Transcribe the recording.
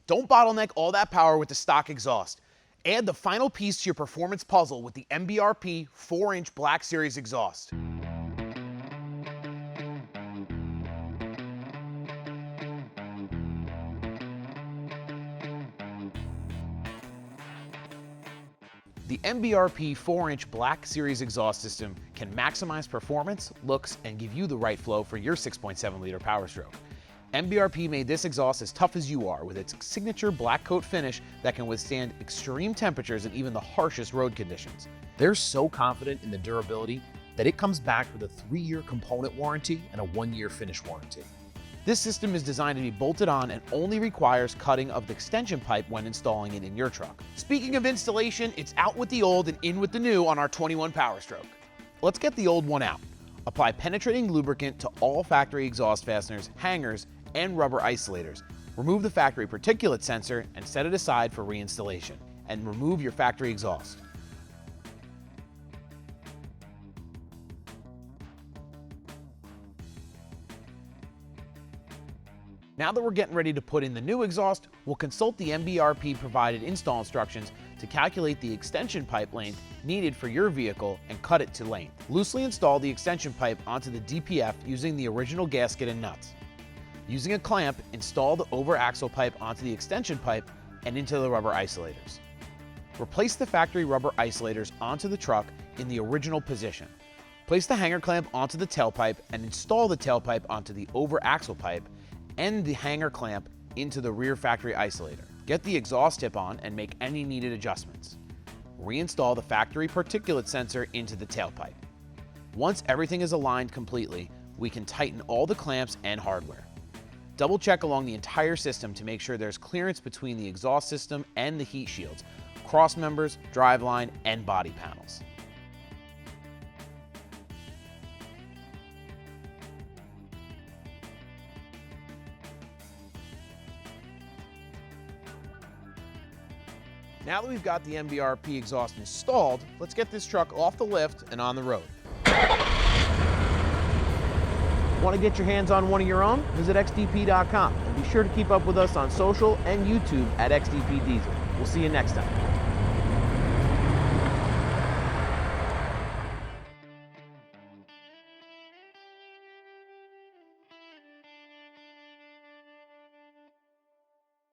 Don't bottleneck all that power with the stock exhaust. Add the final piece to your performance puzzle with the MBRP 4-inch Black Series exhaust. The MBRP 4-inch Black Series exhaust system can maximize performance, looks, and give you the right flow for your 6.7-liter Power Stroke. MBRP made this exhaust as tough as you are with its signature black coat finish that can withstand extreme temperatures and even the harshest road conditions. They're so confident in the durability that it comes back with a 3-year component warranty and a 1-year finish warranty. This system is designed to be bolted on and only requires cutting of the extension pipe when installing it in your truck. Speaking of installation, it's out with the old and in with the new on our 21 Power Stroke. Let's get the old one out. Apply penetrating lubricant to all factory exhaust fasteners, hangers, and rubber isolators. Remove the factory particulate sensor and set it aside for reinstallation. And remove your factory exhaust. Now that we're getting ready to put in the new exhaust, we'll consult the MBRP provided install instructions to calculate the extension pipe length needed for your vehicle and cut it to length. Loosely install the extension pipe onto the DPF using the original gasket and nuts. Using a clamp, install the over axle pipe onto the extension pipe and into the rubber isolators. Replace the factory rubber isolators onto the truck in the original position. Place the hanger clamp onto the tailpipe and install the tailpipe onto the over axle pipe and the hanger clamp into the rear factory isolator. Get the exhaust tip on and make any needed adjustments. Reinstall the factory particulate sensor into the tailpipe. Once everything is aligned completely, we can tighten all the clamps and hardware. Double check along the entire system to make sure there's clearance between the exhaust system and the heat shields, cross members, driveline, and body panels. Now that we've got the MBRP exhaust installed, let's get this truck off the lift and on the road. Want to get your hands on one of your own? Visit xdp.com and be sure to keep up with us on social and YouTube at XDP Diesel. We'll see you next time.